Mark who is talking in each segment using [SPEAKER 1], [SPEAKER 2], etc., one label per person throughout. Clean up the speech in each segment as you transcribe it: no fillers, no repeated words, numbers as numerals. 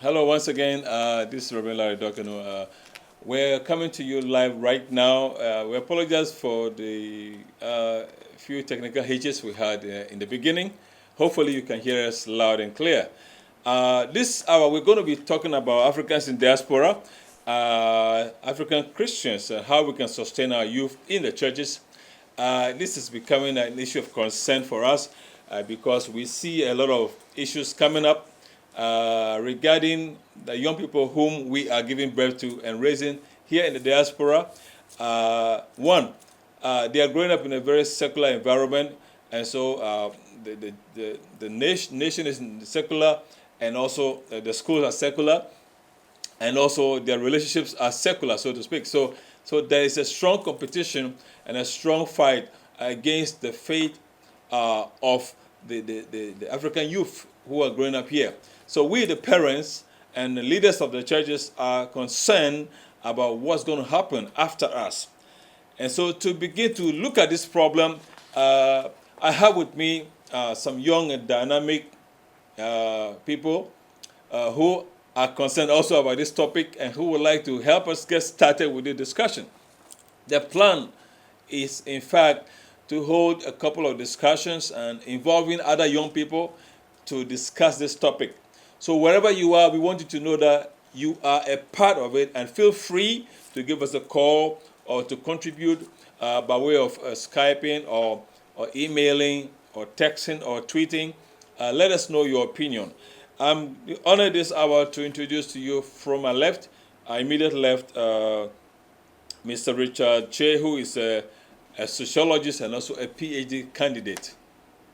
[SPEAKER 1] Hello once again. This is Reverend Larry Dokano. We're coming to you live right now. We apologize for the few technical hitches we had in the beginning. Hopefully you can hear us loud and clear. This hour we're going to be talking about Africans in diaspora, African Christians, and how we can sustain our youth in the churches. This is becoming an issue of concern for us because we see a lot of issues coming up regarding the young people whom we are giving birth to and raising here in the diaspora. One, they are growing up in a very secular environment, and so the nation is secular, and also the schools are secular, and also their relationships are secular, so to speak. So there is a strong competition and a strong fight against the faith of the African youth who are growing up here. So we, the parents and the leaders of the churches, are concerned about what's going to happen after us. And so to begin to look at this problem, I have with me some young and dynamic people who are concerned also about this topic and who would like to help us get started with the discussion. The plan is, in fact, to hold a couple of discussions and involving other young people to discuss this topic. So wherever you are, we want you to know that you are a part of it, and feel free to give us a call or to contribute by way of Skyping or emailing or texting or tweeting. Let us know your opinion. I'm honored this hour to introduce to you from my left, our immediate left, Mr. Richard Che, who is a sociologist and also a PhD candidate.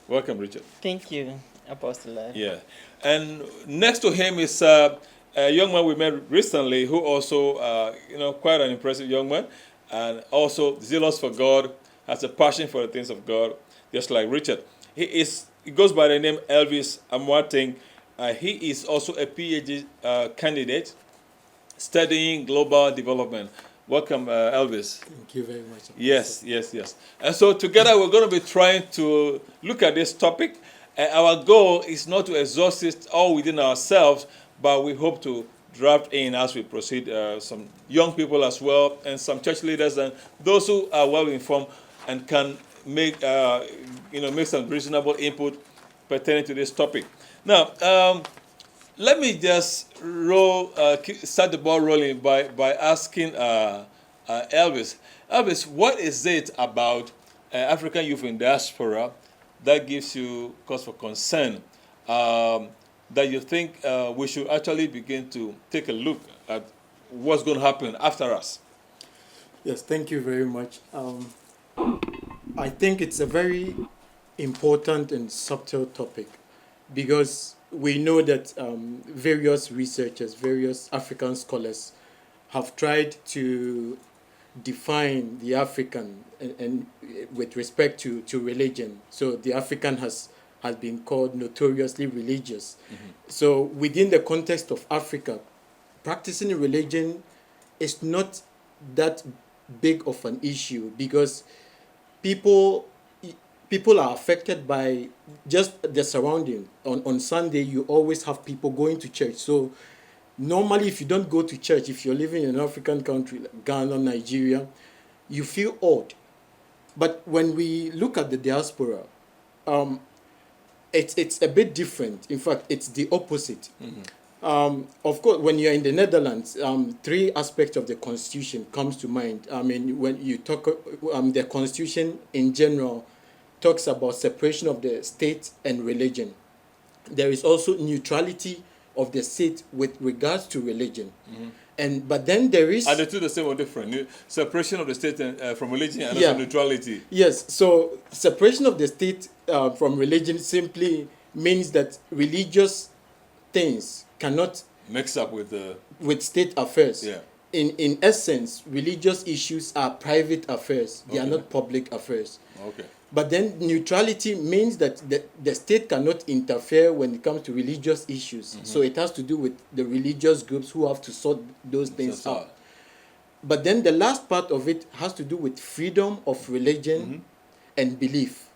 [SPEAKER 1] Welcome, Richard.
[SPEAKER 2] Thank you, Apostle.
[SPEAKER 1] Yeah. And next to him is a young man we met recently who also, quite an impressive young man, and also zealous for God, has a passion for the things of God, just like Richard. He goes by the name Elvis Amwating. He is also a PhD candidate studying global development. Welcome, Elvis.
[SPEAKER 3] Thank you very much.
[SPEAKER 1] Yes. And so together we're going to be trying to look at this topic. Our goal is not to exhaust it all within ourselves, but we hope to draft in as we proceed some young people as well, and some church leaders and those who are well informed and can make some reasonable input pertaining to this topic. Now, let me just start the ball rolling by asking Elvis. Elvis, what is it about African youth in diaspora that gives you cause for concern, that you think we should actually begin to take a look at what's going to happen after us?
[SPEAKER 3] Yes, thank you very much. I think it's a very important and subtle topic because we know that various researchers, various African scholars have tried to define the African and with respect to religion. So the African has been called notoriously religious. Mm-hmm. So within the context of Africa, practicing religion is not that big of an issue because people are affected by just the surrounding. On Sunday, you always have people going to church. So normally, if you don't go to church, if you're living in an African country like Ghana, Nigeria, you feel odd. But when we look at the diaspora, it's a bit different. In fact, it's the opposite. Mm-hmm. Of course, when you're in the Netherlands, three aspects of the constitution comes to mind. I mean, when you talk, the constitution in general talks about separation of the state and religion. There is also neutrality of the state with regards to religion. Mm-hmm. But then there is...
[SPEAKER 1] Are the two the same or different? Separation of the state from religion and also neutrality.
[SPEAKER 3] Yes, so separation of the state from religion simply means that religious things cannot...
[SPEAKER 1] mix up with
[SPEAKER 3] state affairs.
[SPEAKER 1] Yeah.
[SPEAKER 3] In essence, religious issues are private affairs. They are not public affairs.
[SPEAKER 1] Okay.
[SPEAKER 3] But then neutrality means that the state cannot interfere when it comes to religious issues. Mm-hmm. So it has to do with the religious groups who have to sort those things out. But then the last part of it has to do with freedom of religion and belief,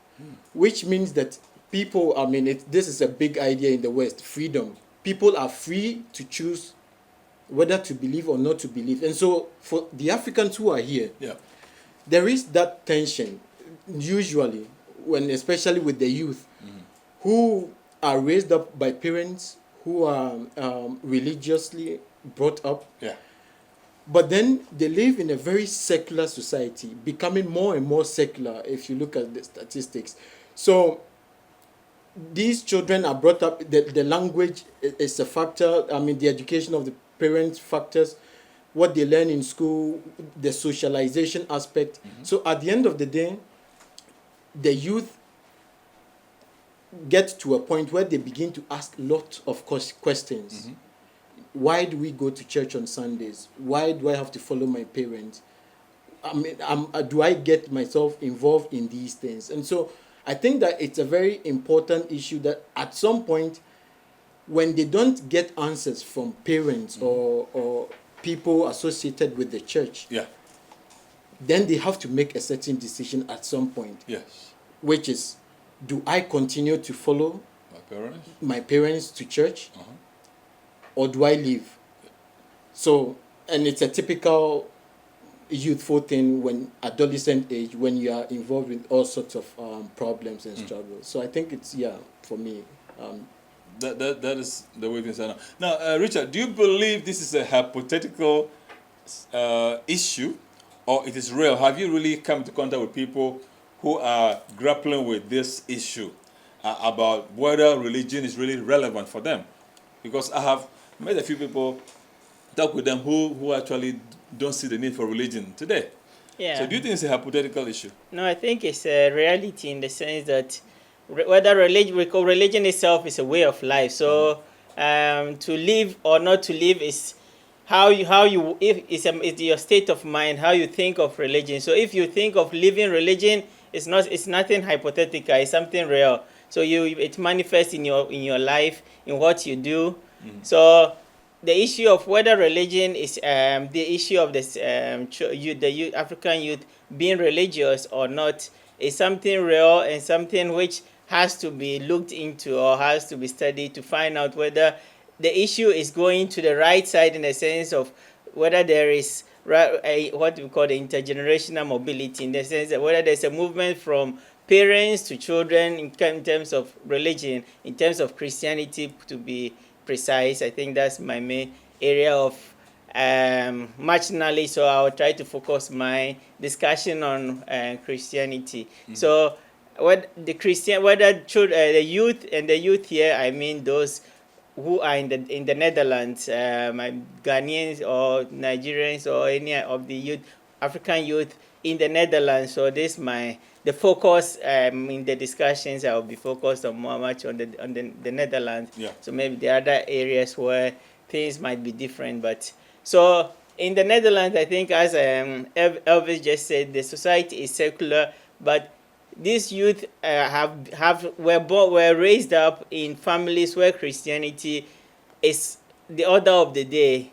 [SPEAKER 3] which means that people, this is a big idea in the West, freedom. people are free to choose whether to believe or not to believe. And so for the Africans who are here,
[SPEAKER 1] Yeah.
[SPEAKER 3] there is that tension usually when, especially with the youth, who are raised up by parents who are religiously brought up.
[SPEAKER 1] Yeah.
[SPEAKER 3] But then they live in a very secular society, becoming more and more secular if you look at the statistics. So these children are brought up, the language is a factor. I mean, the education of the parents factors, what they learn in school, the socialization aspect. So at the end of the day, the youth get to a point where they begin to ask lots of questions. Why do we go to church on Sundays? Why do I have to follow my parents? I mean, do I get myself involved in these things? And so I think that it's a very important issue that at some point, when they don't get answers from parents or people associated with the church,
[SPEAKER 1] Yeah.
[SPEAKER 3] then they have to make a certain decision at some point,
[SPEAKER 1] Yes.
[SPEAKER 3] which is, do I continue to follow
[SPEAKER 1] My parents.
[SPEAKER 3] my parents to church, or do I leave? So, and it's a typical youthful thing when adolescent age, when you are involved with all sorts of problems and struggles. So I think it's, for me.
[SPEAKER 1] That is the way things are now. Now, Richard, do you believe this is a hypothetical issue, or it is real? Have you really come into contact with people who are grappling with this issue about whether religion is really relevant for them? Because I have met a few people, talk with them who actually don't see the need for religion today.
[SPEAKER 2] Yeah.
[SPEAKER 1] So do you think it's a hypothetical issue?
[SPEAKER 2] No, I think it's a reality in the sense that whether religion itself is a way of life. So to live or not to live is how you if it's your state of mind, how you think of religion. So if you think of living religion, it's nothing hypothetical. It's something real. So it manifests in your life, in what you do. So the issue of whether religion is the issue of this the African youth being religious or not is something real and something which has to be looked into or has to be studied to find out whether the issue is going to the right side in the sense of whether there is what we call the intergenerational mobility, in the sense that whether there's a movement from parents to children in terms of religion, in terms of Christianity to be precise. I think that's my main area of much knowledge, so I'll try to focus my discussion on Christianity. So whether the youth and the youth here, I mean those who are in the Netherlands, Ghanaians or Nigerians or any of the youth, African youth in the Netherlands. So this the focus in the discussions. I will be focused on much on the Netherlands.
[SPEAKER 1] Yeah.
[SPEAKER 2] So maybe there are other areas where things might be different. But so in the Netherlands, I think as Elvis just said, the society is secular, but these youth were raised up in families where Christianity is the order of the day.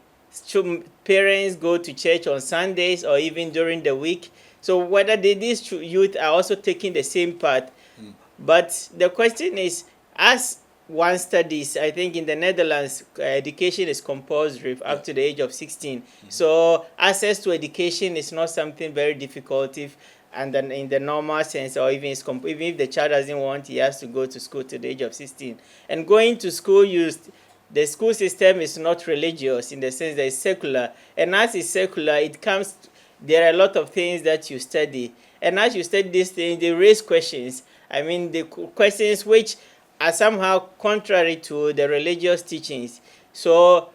[SPEAKER 2] Parents go to church on Sundays or even during the week. So whether these youth are also taking the same path. But the question is, as one studies, I think in the Netherlands, education is compulsory up to the age of 16. So access to education is not something very difficult and then in the normal sense, or even if the child doesn't want, he has to go to school to the age of 16. And going to school, the school system is not religious in the sense that it's secular. And as it's secular, there are a lot of things that you study. And as you study these things, they raise questions. I mean, the questions which are somehow contrary to the religious teachings. So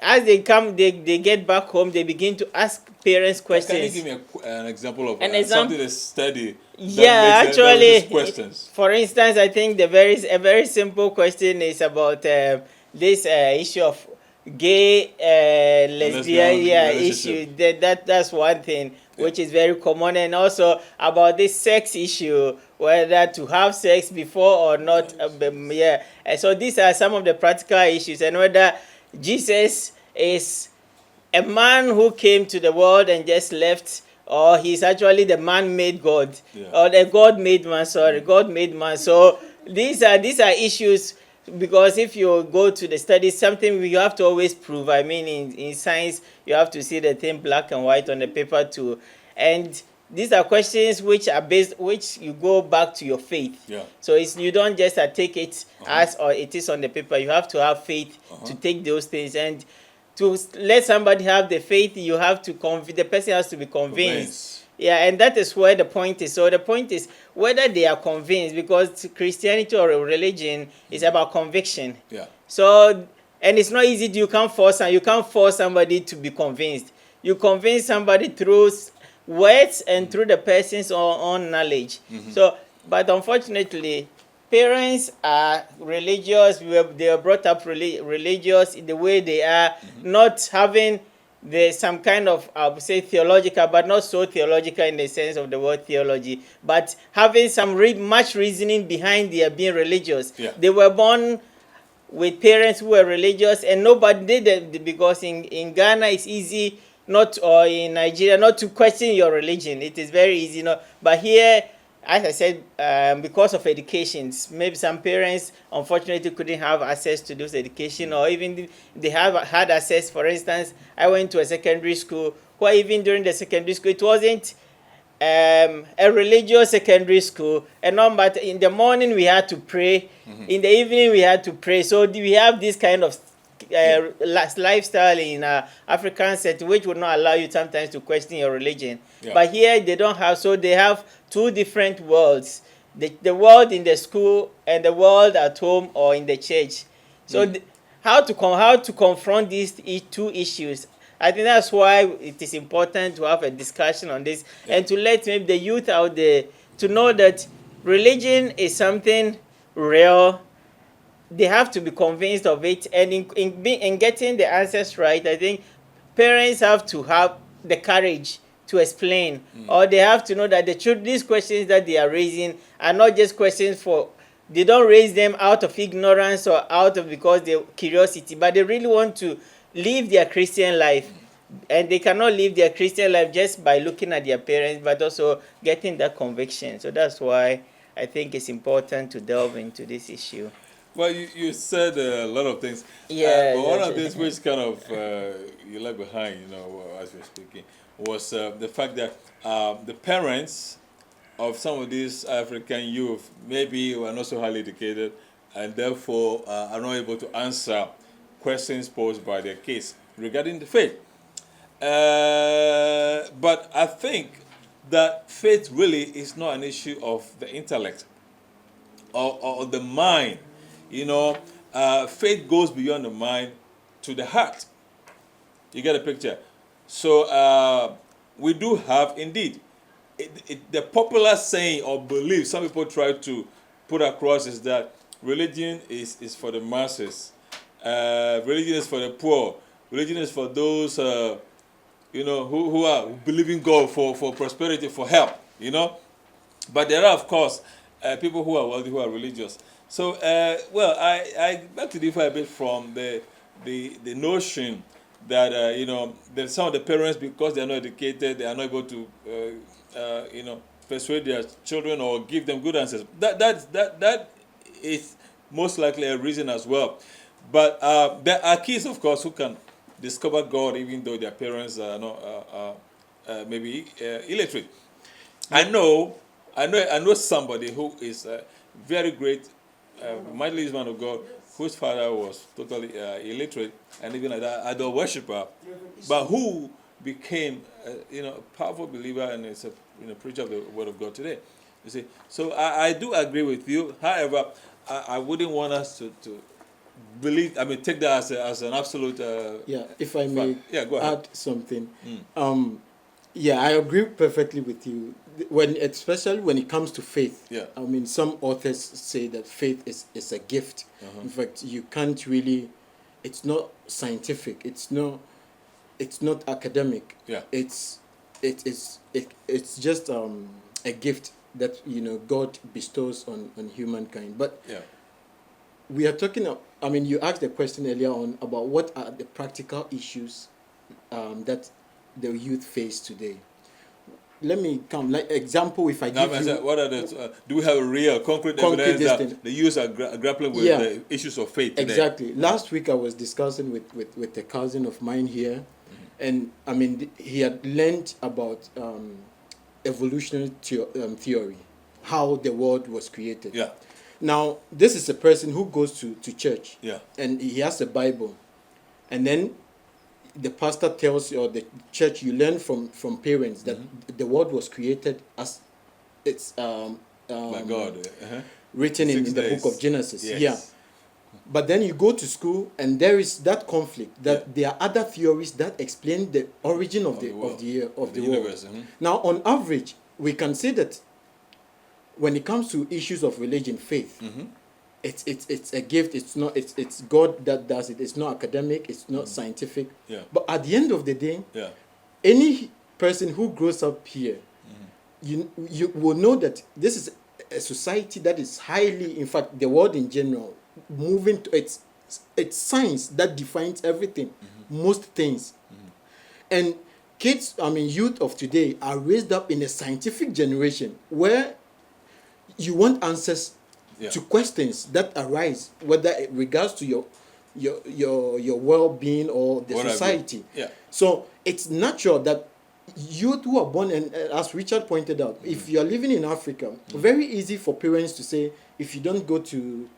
[SPEAKER 2] as they get back home, they begin to ask parents questions.
[SPEAKER 1] Can you give me an example of
[SPEAKER 2] something
[SPEAKER 1] they study?
[SPEAKER 2] Actually,
[SPEAKER 1] questions.
[SPEAKER 2] For instance, I think a very simple question is about this issue of gay lesbian issue. That's one thing which is very common, and also about this sex issue, whether to have sex before or not. And so these are some of the practical issues, and whether Jesus is a man who came to the world and just left, or he's actually the man-made God, or the God-made man. God-made man. So these are issues because if you go to the study, something you have to always prove. I mean, in science, you have to see the thing black and white on the paper too. And these are questions which are based, which you go back to your faith.
[SPEAKER 1] Yeah.
[SPEAKER 2] So it's, you don't just take it as or it is on the paper. You have to have faith to take those things. And to let somebody have the faith, you have to the person has to be convinced. Yeah, and that is where the point is. So the point is whether they are convinced, because Christianity or a religion is about conviction.
[SPEAKER 1] Yeah.
[SPEAKER 2] So, and it's not easy. You can't force somebody to be convinced. You convince somebody through words and through the person's own knowledge. So, but unfortunately, parents are religious. They are brought up religious in the way they are, not having some kind of, I would say, theological, but not so theological in the sense of the word theology, but having some much reasoning behind their being religious.
[SPEAKER 1] Yeah.
[SPEAKER 2] They were born with parents who were religious, and nobody did it, because in Ghana it's easy not, or in Nigeria, not to question your religion. It is very easy, but here, as I said, because of educations, maybe some parents unfortunately couldn't have access to those education, or even they have had access. For instance, I went to a secondary school where even during the secondary school, it wasn't a religious secondary school, and but in the morning we had to pray, in the evening we had to pray. So we have this kind of lifestyle in African setting, which would not allow you sometimes to question your religion.
[SPEAKER 1] Yeah.
[SPEAKER 2] But here they don't have, so they have two different worlds: the world in the school and the world at home or in the church. So how to confront these two issues? I think that's why it is important to have a discussion on this, and to let maybe the youth out there to know that religion is something real. They have to be convinced of it, and in getting the answers right, I think parents have to have the courage to explain, or they have to know that these questions that they are raising are not just questions they don't raise them out of ignorance or out of because their curiosity, but they really want to live their Christian life. And they cannot live their Christian life just by looking at their parents, but also getting that conviction. So that's why I think it's important to delve into this issue.
[SPEAKER 1] Well, you said a lot of things.
[SPEAKER 2] Yeah.
[SPEAKER 1] But one of things which kind of you left behind, as we're speaking, was the fact that the parents of some of these African youth maybe were not so highly educated, and therefore are not able to answer questions posed by their kids regarding the faith. But I think that faith really is not an issue of the intellect or the mind. Faith goes beyond the mind to the heart. You get a picture? So we do have, indeed, the popular saying or belief some people try to put across is that religion is for the masses. Religion is for the poor. Religion is for those, who are believing God for prosperity, for help, But there are, of course, people who are wealthy, who are religious. So, I beg to differ a bit from the notion that, that some of the parents, because they are not educated, they are not able to, persuade their children or give them good answers. That is most likely a reason as well. But there are kids, of course, who can discover God even though their parents are not maybe illiterate. I know somebody who is a very great, mighty man of God, whose father was totally illiterate and even an idol worshiper, but who became a powerful believer and is a preacher of the Word of God today. You see, so I do agree with you. However, I wouldn't want us to believe. I mean, take that as an absolute.
[SPEAKER 3] If I may
[SPEAKER 1] go ahead.
[SPEAKER 3] add something. I agree perfectly with you. Especially when it comes to faith.
[SPEAKER 1] Yeah.
[SPEAKER 3] I mean, some authors say that faith is a gift. In fact, you can't really. It's not scientific. It's not academic.
[SPEAKER 1] Yeah.
[SPEAKER 3] It's just a gift that God bestows on humankind. But we are talking. I mean, you asked the question earlier on about what are the practical issues that the youth face today. let me come. Like example, if I
[SPEAKER 1] Now,
[SPEAKER 3] give you
[SPEAKER 1] what are the? Do we have a real concrete
[SPEAKER 3] Concrete
[SPEAKER 1] evidence that
[SPEAKER 3] distance.
[SPEAKER 1] the youth are grappling with
[SPEAKER 3] Yeah.
[SPEAKER 1] the issues of faith today?
[SPEAKER 3] Exactly. Last week I was discussing with a cousin of mine here, and I mean he had learned about evolutionary theory, how the world was created.
[SPEAKER 1] Yeah.
[SPEAKER 3] Now this is a person who goes to church.
[SPEAKER 1] Yeah.
[SPEAKER 3] And he has a Bible, and then the pastor tells you, or the church, you learn from parents that the world was created as it's
[SPEAKER 1] By God.
[SPEAKER 3] written in
[SPEAKER 1] 6
[SPEAKER 3] the
[SPEAKER 1] days.
[SPEAKER 3] book of Genesis.
[SPEAKER 1] Yes.
[SPEAKER 3] Yeah. But then you go to school and there is that conflict that there are other theories that explain the origin of the
[SPEAKER 1] world.
[SPEAKER 3] of the
[SPEAKER 1] universe.
[SPEAKER 3] world. Now, on average, we can say that when it comes to issues of religion, faith, it's a gift. It's God that does it. It's not academic. It's not scientific.
[SPEAKER 1] Yeah.
[SPEAKER 3] But at the end of the day,
[SPEAKER 1] Yeah.
[SPEAKER 3] any person who grows up here, you will know that this is a society that is highly, in fact, the world in general, moving to it's science that defines everything, most things. And kids, I mean youth of today, are raised up in a scientific generation where you want answers to questions that arise, whether it regards to your well-being or the society.
[SPEAKER 1] Yeah.
[SPEAKER 3] So it's natural that youth who are born, and as Richard pointed out, if you are living in Africa, very easy for parents to say, if you don't go to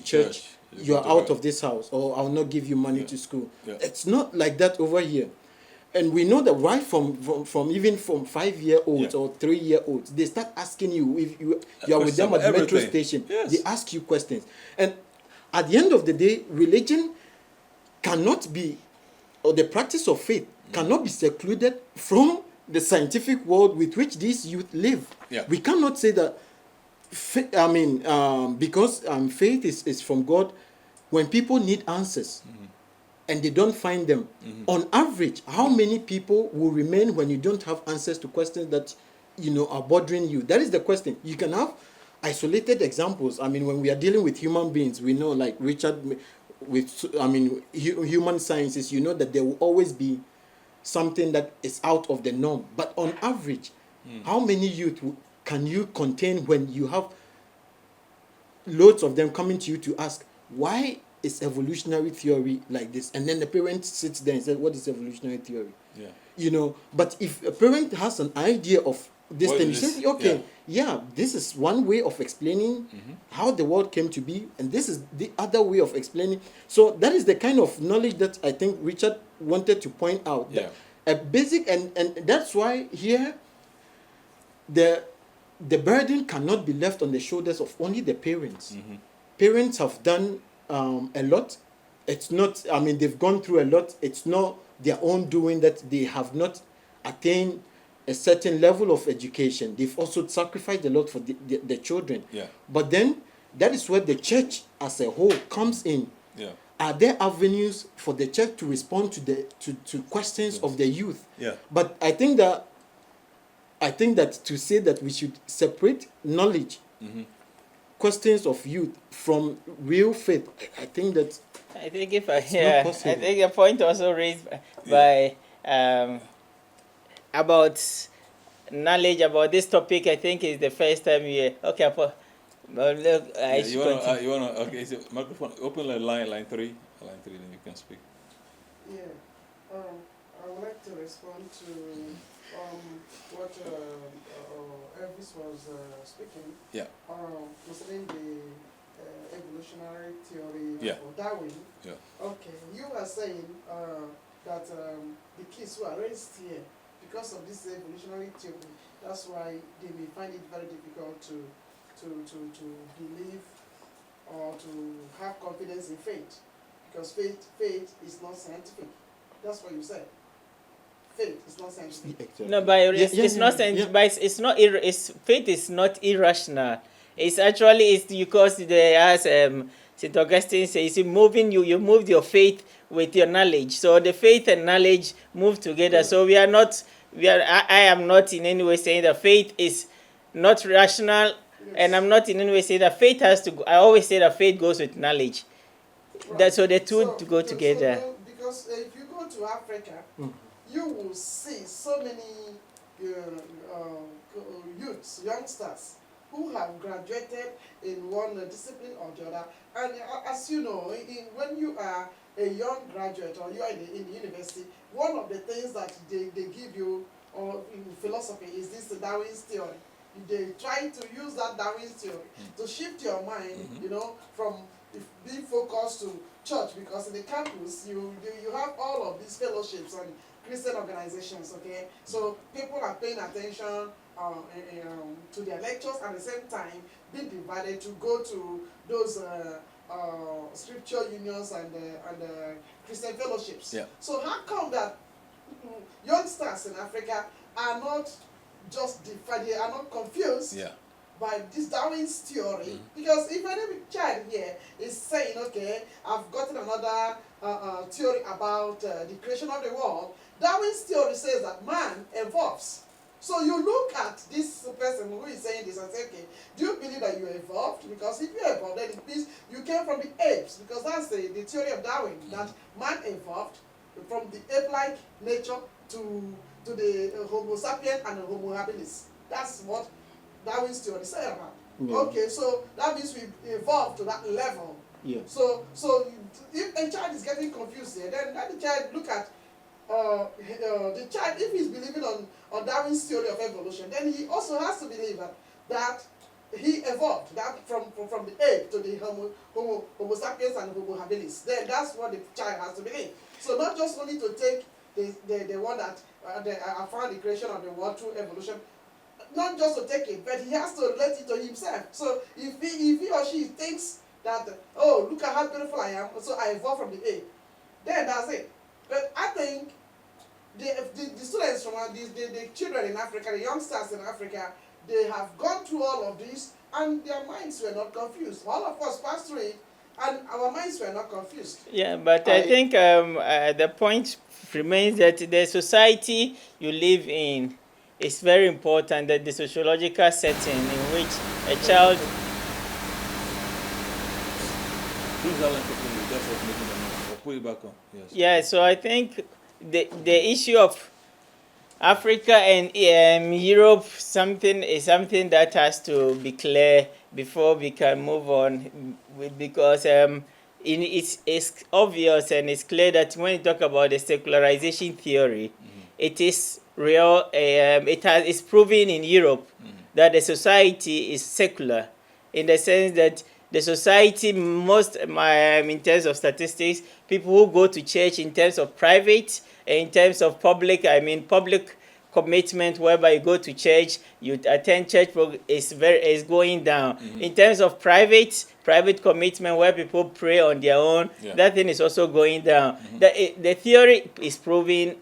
[SPEAKER 3] church, you are out of this house, or I'll not give you money to school.
[SPEAKER 1] Yeah.
[SPEAKER 3] It's not like that over here. And we know that right from even from 5-year-olds or 3-year-olds, they start asking you, if you are with them at the metro station, they ask you questions. And at the end of the day, religion cannot be, or the practice of faith cannot be secluded from the scientific world with which these youth live.
[SPEAKER 1] Yeah.
[SPEAKER 3] We cannot say that, because faith is from God, when people need answers and they don't find them, on average, how many people will remain when you don't have answers to questions that are bothering you? That is the question. You can have isolated examples. I mean, when we are dealing with human beings, we know, like Richard, human sciences, you know that there will always be something that is out of the norm. But on average, how many youth can you contain when you have loads of them coming to you to ask, why is evolutionary theory like this? And then the parent sits there and says, what is evolutionary theory? Yeah. But if a parent has an idea of this thing, you say, okay, this is one way of explaining how the world came to be, and this is the other way of explaining. So that is the kind of knowledge that I think Richard wanted to point out.
[SPEAKER 1] Yeah.
[SPEAKER 3] A basic, and that's why here the burden cannot be left on the shoulders of only the parents. Parents have done a lot. It's not, I mean, they've gone through a lot. It's not their own doing that they have not attained a certain level of education. They've also sacrificed a lot for the children.
[SPEAKER 1] Yeah.
[SPEAKER 3] But then that is where the church as a whole comes in.
[SPEAKER 1] Yeah.
[SPEAKER 3] Are there avenues for the church to respond to questions of the youth?
[SPEAKER 1] Yeah.
[SPEAKER 3] But I think that to say that we should separate knowledge, questions of youth from real faith, I think that
[SPEAKER 2] I think I
[SPEAKER 3] possible.
[SPEAKER 2] think a point also raised by about knowledge about this topic, I think is the first time you okay. Well, look,
[SPEAKER 1] you wanna okay, so microphone open line 3, then you can speak.
[SPEAKER 4] Yeah, I would like to respond to what Elvis was speaking.
[SPEAKER 1] Yeah.
[SPEAKER 4] Concerning the evolutionary theory of Darwin.
[SPEAKER 1] Yeah.
[SPEAKER 4] Okay, you are saying that the kids who are raised here, because of this evolutionary theory, that's why they may find it very difficult to believe or to have confidence in faith, because faith is not scientific. That's what you said. Faith is not scientific.
[SPEAKER 2] No, but it's not scientific. But it's not. Faith is not irrational. It's actually because as St. Augustine says, you moved your faith with your knowledge. So the faith and knowledge move together. Yeah. So I am not in any way saying that faith is not rational. Yes. And I'm not in any way saying that faith has to go. I always say that faith goes with knowledge. Right. So the two go together.
[SPEAKER 4] Because if you go to Africa, you will see so many, youths, youngsters, who have graduated in one discipline or the other. And as you know, when you are a young graduate or you are in the university, one of the things that they give you in philosophy is this Darwin's theory. They try to use that Darwin's theory to shift your mind, you know, from being focused to church, because in the campus you have all of these fellowships and Christian organizations, okay? So people are paying attention to their lectures, and at the same time being divided to go to those scripture unions and Christian fellowships.
[SPEAKER 1] Yeah.
[SPEAKER 4] So how come that youngsters in Africa are not just divided, they are not confused by this Darwin's theory? Because if any child here is saying, okay, I've gotten another theory about the creation of the world, Darwin's theory says that man evolves. So you look at this person who is saying this and say, okay, do you believe that you evolved? Because if you evolved, then it means you came from the apes, because that's the theory of Darwin, that man evolved from the ape-like nature to the Homo sapien and the Homo habilis. That's what Darwin's theory said about.
[SPEAKER 3] Yeah.
[SPEAKER 4] Okay, so that means we evolved to that level.
[SPEAKER 3] Yeah.
[SPEAKER 4] So if a child is getting confused here, then let the child look at the child, if he's believing on Darwin's theory of evolution, then he also has to believe that he evolved, that from the ape to the Homo sapiens and Homo habilis. Then that's what the child has to believe. So not just only to take the one that I found the creation of the world through evolution, not just to take it, but he has to relate it to himself. So if he or she thinks that, oh, look at how beautiful I am, so I evolved from the ape, then that's it. But I think the students from the children in Africa, the youngsters in Africa, they have gone through all of this and their minds were not confused. All of us passed through it and our minds were not confused.
[SPEAKER 2] Yeah, but I think the point remains that the society you live in is very important, that the sociological setting in which a child...
[SPEAKER 1] Please allow me just for making the noise. Or put it back on. Yes.
[SPEAKER 2] Yeah, so I think the issue of Africa and Europe is something that has to be clear before we can move on, because it's obvious and it's clear that when you talk about the secularization theory, it is real. It's proven in Europe that the society is secular, in the sense that the society, in terms of statistics, people who go to church in terms of private, in terms of public, public commitment, whereby you go to church, you attend church, is going down. In terms of private commitment, where people pray on their own, that thing is also going down. The theory is proven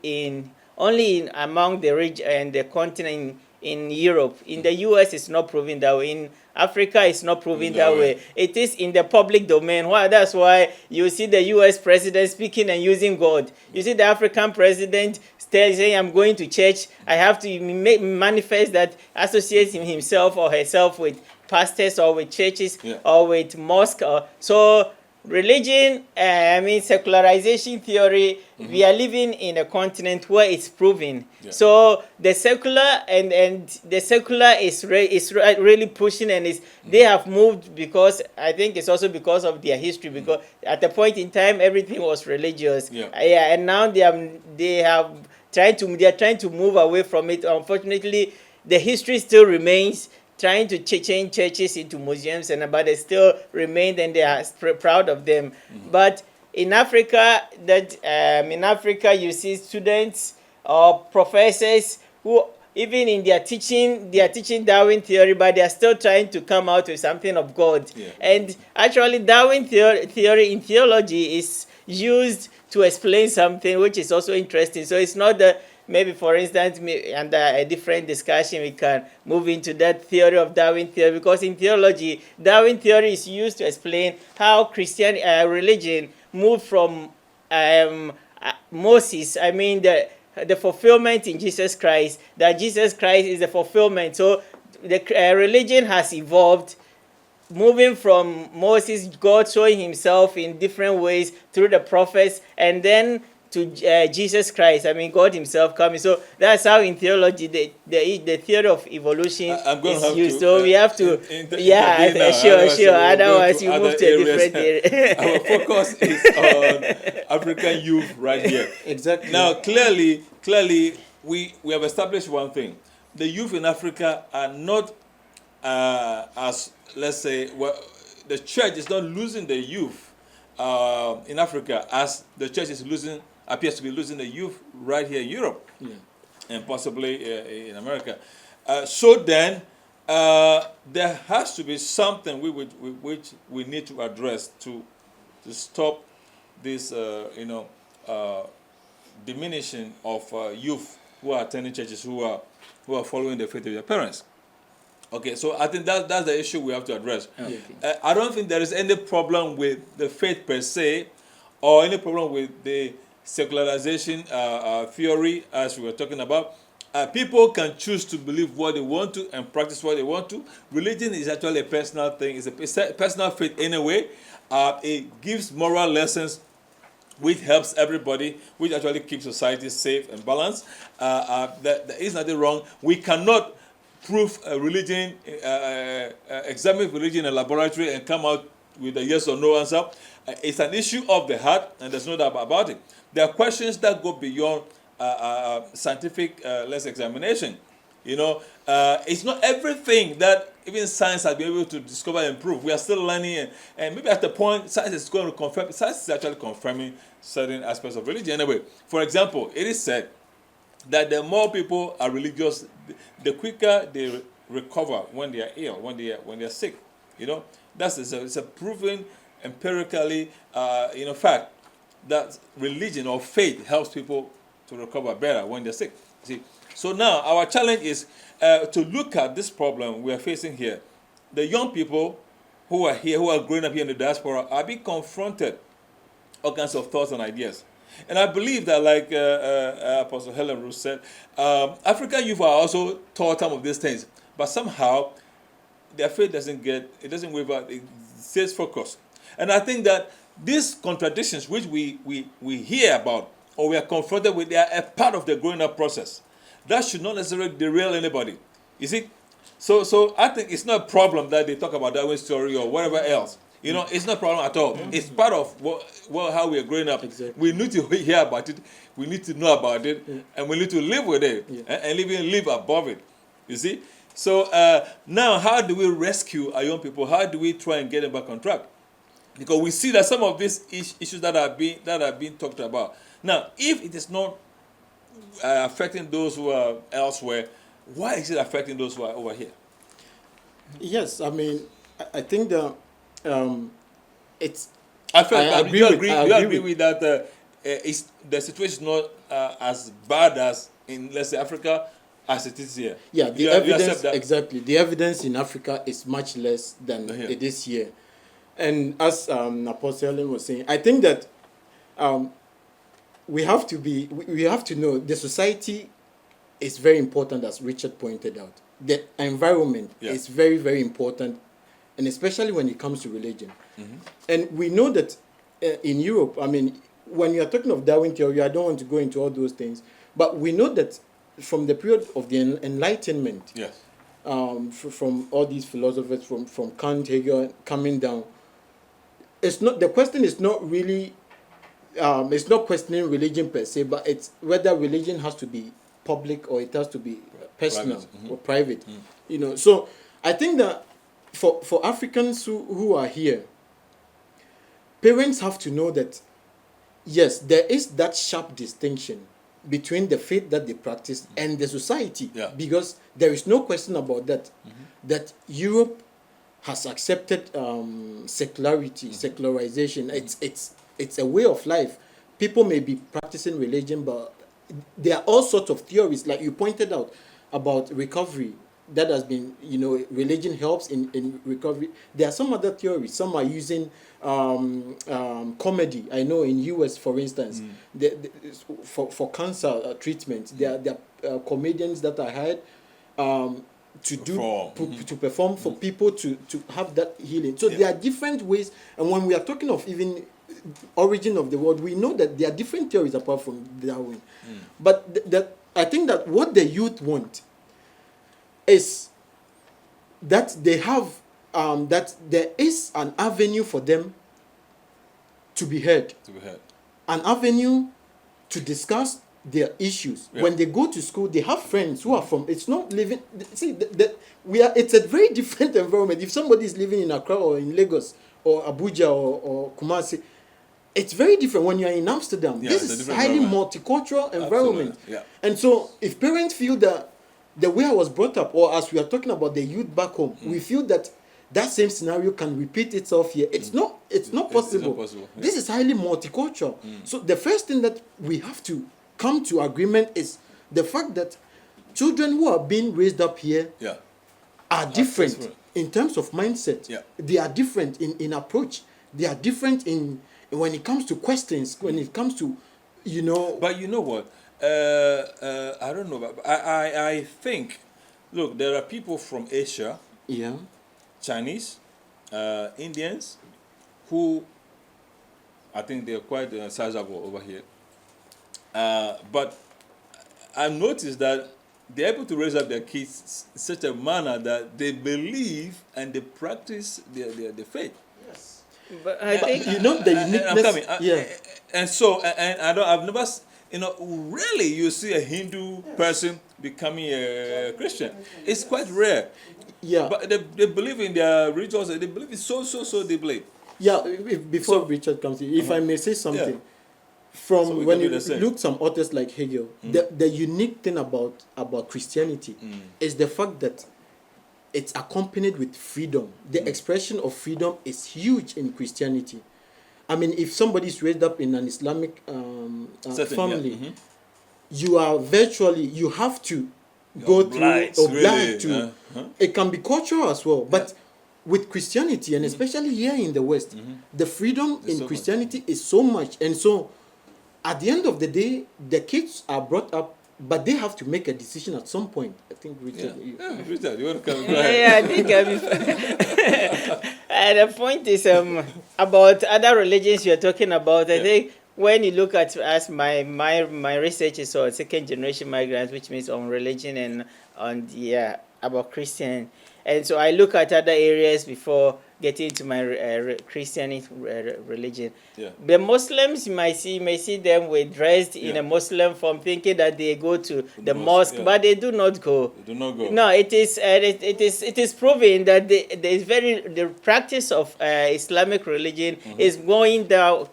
[SPEAKER 2] only among the region and the continent in Europe. In the US, it's not proven that way. In Africa, it's not proven that way. It is in the public domain. That's why you see the US president speaking and using God. You see the African president saying, I'm going to church. I have to manifest that, associating himself or herself with pastors or with churches or with mosque. So religion, secularization theory, we are living in a continent where it's proven. So the secular and the secular is really pushing, and they have moved, because I think it's also because of their history, because at the point in time everything was religious. And now they are trying to move away from it. Unfortunately, the history still remains, trying to change churches into museums, but they still remain, and they are proud of them. But in Africa, you see students or professors who, even in their teaching, they are teaching Darwin theory, but they are still trying to come out with something of God. And actually, Darwin theory in theology is used to explain something which is also interesting. So it's not that, maybe, for instance, under a different discussion, we can move into that theory of Darwin theory, because in theology, Darwin theory is used to explain how Christian religion moved from Moses, the fulfillment in Jesus Christ, that Jesus Christ is the fulfillment. So the religion has evolved, moving from Moses, God showing himself in different ways through the prophets, and then Jesus Christ. I mean, God Himself coming. So that's how in theology the theory of evolution
[SPEAKER 1] I'm going to
[SPEAKER 2] is
[SPEAKER 1] have
[SPEAKER 2] used.
[SPEAKER 1] to.
[SPEAKER 2] So we have to,
[SPEAKER 1] intervene now.
[SPEAKER 2] sure.
[SPEAKER 1] Otherwise we'll go
[SPEAKER 2] Otherwise,
[SPEAKER 1] to
[SPEAKER 2] you
[SPEAKER 1] other
[SPEAKER 2] move to a
[SPEAKER 1] areas.
[SPEAKER 2] different area.
[SPEAKER 1] Our focus is on African youth right here.
[SPEAKER 3] Exactly.
[SPEAKER 1] Now, clearly, we have established one thing: the youth in Africa are not as, let's say, well, the church is not losing the youth in Africa as the church appears to be losing the youth right here in Europe, and possibly in America. So then, there has to be something which we need to address to stop this, diminishing of youth who are attending churches, who are following the faith of their parents. Okay, so I think that's the issue we have to address. I don't think there is any problem with the faith per se, or any problem with the secularization theory, as we were talking about. People can choose to believe what they want to and practice what they want to. Religion is actually a personal thing. It's a personal faith anyway. It gives moral lessons, which helps everybody, which actually keeps society safe and balanced. There is nothing wrong. We cannot prove a religion, examine religion in a laboratory and come out with a yes or no answer. It's an issue of the heart, and there's no doubt about it. There are questions that go beyond scientific examination. It's not everything that even science has been able to discover and prove. We are still learning, and maybe at the point science is going to confirm. Science is actually confirming certain aspects of religion. Anyway, for example, it is said that the more people are religious, the quicker they recover when they are ill, when they are sick. It's a proven empirically fact that religion or faith helps people to recover better when they're sick. See, so now our challenge is to look at this problem we are facing here. The young people who are here, who are growing up here in the diaspora, are being confronted all kinds of thoughts and ideas. And I believe that, like Apostle Helen Roos said, African youth are also taught some of these things, but somehow their faith doesn't waver, it stays focused. And I think that these contradictions which we hear about or we are confronted with, they are a part of the growing up process. That should not necessarily derail anybody. You see? So I think it's not a problem that they talk about Darwin's story or whatever else. It's not a problem at all. It's part of how we are growing up.
[SPEAKER 3] Exactly.
[SPEAKER 1] We need to hear about it. We need to know about it. And we need to live with it. And even live above it. You see? So now, how do we rescue our young people? How do we try and get them back on track? Because we see that some of these issues that are being talked about. Now, if it is not affecting those who are elsewhere, why is it affecting those who are over here?
[SPEAKER 3] Yes, I mean, I think that it's.
[SPEAKER 1] Do you agree with that? The situation is not as bad as in, let's say, Africa as it is here.
[SPEAKER 3] Yeah, the evidence exactly. The evidence in Africa is much less than it is here, and as Apostle Helen was saying, I think that we have to know the society is very important, as Richard pointed out. The environment is very, very important, and especially when it comes to religion. Mm-hmm. And we know that in Europe, I mean, when you are talking of Darwin theory, I don't want to go into all those things, but we know that from the period of the Enlightenment, from all these philosophers, from Kant, Hegel, coming down, the question is not really, it's not questioning religion per se, but it's whether religion has to be public or it has to be personal or private. So I think that for Africans who are here, parents have to know that yes, there is that sharp distinction between the faith that they practice and the society, because there is no question about that. That Europe has accepted secularity, secularization. It's a way of life. People may be practicing religion, but there are all sorts of theories, like you pointed out, about recovery. That has been, religion helps in recovery. There are some other theories. Some are using comedy. I know in US, for instance, for cancer treatment, there are comedians that are hired to perform for people to have that healing. So there are different ways. And when we are talking of even origin of the world, we know that there are different theories apart from Darwin. But I think that what the youth want is that they have that there is an avenue for them to be heard, an avenue to discuss their issues.
[SPEAKER 1] Yeah.
[SPEAKER 3] When they go to school, they have friends who are from. It's not living. See, it's a very different environment. If somebody is living in Accra or in Lagos or Abuja or Kumasi, it's very different when you are in Amsterdam.
[SPEAKER 1] Yeah,
[SPEAKER 3] this is highly multicultural environment.
[SPEAKER 1] Yeah.
[SPEAKER 3] And so, if parents feel that the way I was brought up, or as we are talking about the youth back home, we feel that that same scenario can repeat itself here. It's not possible.
[SPEAKER 1] It's not possible. Yeah.
[SPEAKER 3] This is highly multicultural. So the first thing that we have to come to agreement is the fact that children who are being raised up here are different in terms of mindset.
[SPEAKER 1] Yeah.
[SPEAKER 3] They are different in approach. They are different in when it comes to questions, when it comes to,
[SPEAKER 1] But you know what? I don't know. But I think, look, there are people from Asia, Chinese, Indians, who I think they're quite sizable over here. But I've noticed that they're able to raise up their kids in such a manner that they believe and they practice their faith.
[SPEAKER 4] Yes.
[SPEAKER 2] But I think
[SPEAKER 3] the uniqueness.
[SPEAKER 1] I'm coming. And so, and I've never, really you see a Hindu person becoming a Christian. It's quite rare.
[SPEAKER 3] Yeah.
[SPEAKER 1] But they believe in their rituals. They believe it so deeply.
[SPEAKER 3] Yeah. Before Richard comes in, if I may say something.
[SPEAKER 1] Yeah.
[SPEAKER 3] From
[SPEAKER 1] So
[SPEAKER 3] when you look some authors like Hegel, the unique thing about Christianity is the fact that it's accompanied with freedom. The expression of freedom is huge in Christianity. I mean, if somebody is raised up in an Islamic family, you are you have to go through obliged to. It can be cultural as well, but with Christianity, and especially here in the West, the freedom in Christianity is so much, and so. At the end of the day, the kids are brought up, but they have to make a decision at some point. I think Richard.
[SPEAKER 1] Richard, you want to come? Go ahead.
[SPEAKER 2] I think the point is about other religions you're talking about. I think when you look at my research is on second generation migrants, which means on religion and on about Christian, and so I look at other areas before getting into my Christian religion.
[SPEAKER 1] Yeah.
[SPEAKER 2] The Muslims you may see them dressed in a Muslim form, thinking that they go to the mosque, but they do not go.
[SPEAKER 1] They do not go.
[SPEAKER 2] No, it is proven that the practice of Islamic religion is going down.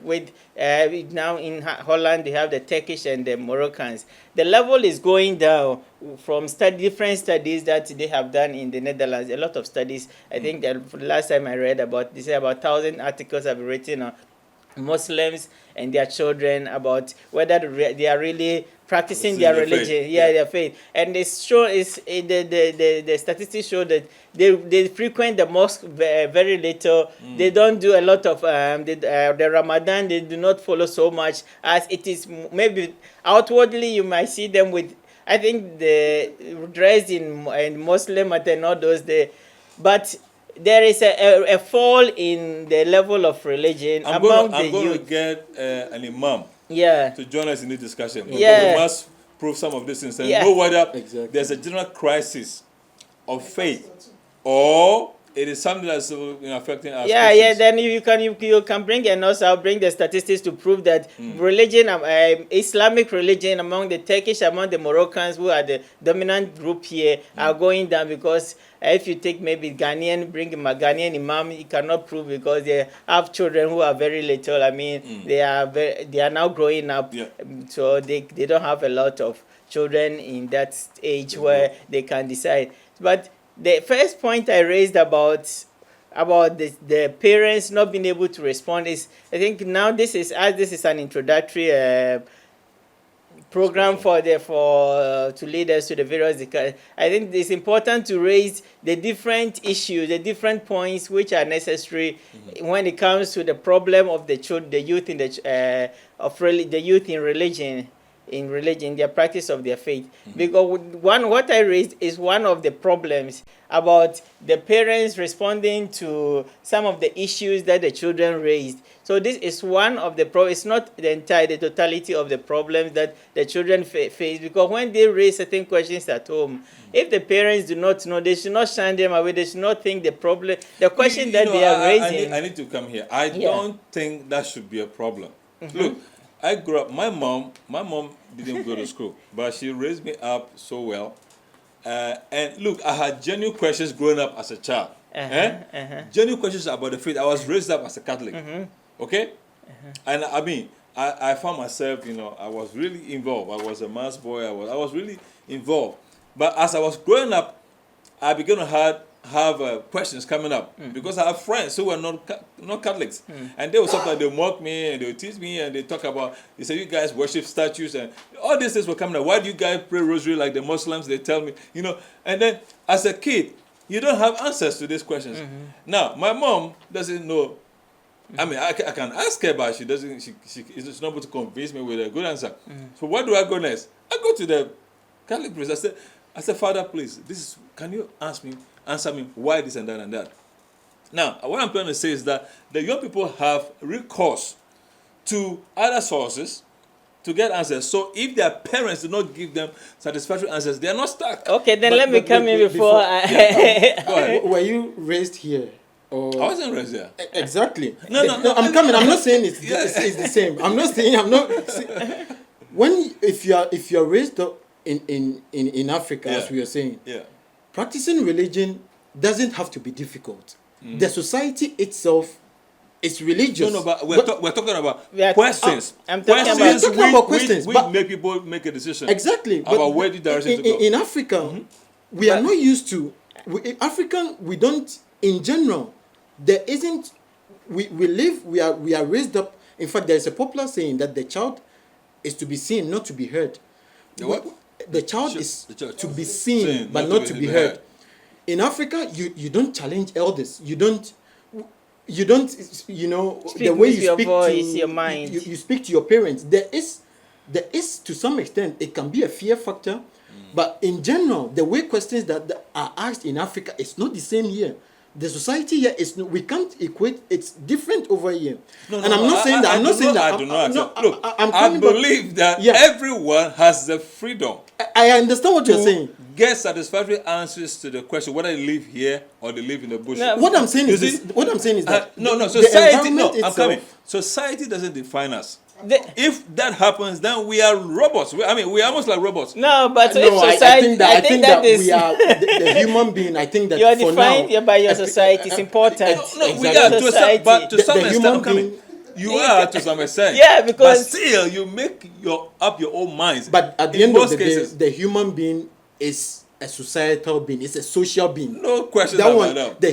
[SPEAKER 2] With now in Holland they have the Turkish and the Moroccans. The level is going down from different studies that they have done in the Netherlands. A lot of studies. I think that last time I read about 1,000 articles have been written on Muslims and their children about whether they are really practicing their religion, their faith. And the statistics show that they frequent the mosque very little. They don't do a lot of the Ramadan. They do not follow so much as it is. Maybe outwardly you might see them with, I think, the dressed in Muslim and all those days, but there is a fall in the level of religion among the youth.
[SPEAKER 1] I'm going to get an imam to join us in this discussion. We must prove some of these things and know whether there's a general crisis of faith or it is something that's affecting our species.
[SPEAKER 2] Then you can bring, and also I'll bring the statistics to prove that religion, Islamic religion among the Turkish, among the Moroccans, who are the dominant group here, are going down because if you take maybe Ghanaian, bring a Ghanaian imam, you cannot prove because they have children who are very little. I mean, they are now growing up, so they don't have a lot of children in that age where they can decide. But the first point I raised about the parents not being able to respond is, I think now this is an introductory program to lead us to the various. I think it's important to raise the different issues, the different points which are necessary when it comes to the problem of the youth in the youth in religion. in religion, their practice of their faith. Because what I raised is one of the problems about the parents responding to some of the issues that the children raised. So this is one of the problems. It's not the totality of the problems that the children face, because when they raise certain questions at home, if the parents do not know, they should not shun them away. They should not think the question that they are raising.
[SPEAKER 1] I need to come here. I don't think that should be a problem. Look, I grew up. My mom didn't go to school, but she raised me up so well. And look, I had genuine questions growing up as a child. Genuine questions about the faith. I was raised up as a Catholic. Okay? And I mean, I found myself, I was really involved. I was a mass boy. I was really involved. But as I was growing up, I began to have questions coming up, because I have friends who were not Catholics, and they will sometimes they mock me and they will tease me and they talk about, they say, you guys worship statues and all these things were coming up. Why do you guys pray rosary like the Muslims? They tell me, and then as a kid you don't have answers to these questions. Now my mom doesn't know. I mean, I can ask her, but she doesn't. She is not able to convince me with a good answer. So where do I go next? I go to the Catholic priest. I said, Father, please, can you answer me why this and that and that? Now, what I'm trying to say is that the young people have recourse to other sources to get answers. So if their parents do not give them satisfactory answers, they are not stuck.
[SPEAKER 2] Okay, then let me come in before
[SPEAKER 3] go ahead. Were you raised here? Or
[SPEAKER 1] I wasn't raised there.
[SPEAKER 3] Exactly.
[SPEAKER 1] No.
[SPEAKER 3] I'm coming. I'm not saying it's the same. I'm not saying. If you're raised up in Africa, as we are saying, practicing religion doesn't have to be difficult. The society itself is religious.
[SPEAKER 1] No, but we're talking about questions.
[SPEAKER 2] I'm talking
[SPEAKER 3] about questions.
[SPEAKER 1] We make people make a decision.
[SPEAKER 3] Exactly.
[SPEAKER 1] About where the direction to go.
[SPEAKER 3] In Africa, we are not used to. We don't. In general, there isn't. We are raised up. In fact, there is a popular saying that the child is to be seen, not to be heard. The child is to be seen, but not to be heard. In Africa, you don't challenge elders. You don't. Speak the way you speak
[SPEAKER 2] voice,
[SPEAKER 3] to
[SPEAKER 2] your mind.
[SPEAKER 3] You speak to your parents. There is to some extent it can be a fear factor, but in general, the way questions that are asked in Africa is not the same here. The society here is we can't equate. It's different over here. I'm not saying that.
[SPEAKER 1] I do not. Look, I believe that everyone has the freedom.
[SPEAKER 3] I understand what you're saying.
[SPEAKER 1] Get satisfactory answers to the question whether they live here or they live in the bush.
[SPEAKER 3] What I'm saying is that
[SPEAKER 1] society. No, I'm coming. Society doesn't define us. If that happens, then we are robots. We are almost like robots.
[SPEAKER 2] No, but society,
[SPEAKER 3] I think that we are the human being. I think that
[SPEAKER 2] you are defined by your society. It's important.
[SPEAKER 1] We are to some extent. You are to some extent.
[SPEAKER 2] Yeah, because
[SPEAKER 1] but still, you make up your own minds.
[SPEAKER 3] But at the end of the day, the human being is a societal being. It's a social being.
[SPEAKER 1] No question about that.
[SPEAKER 3] The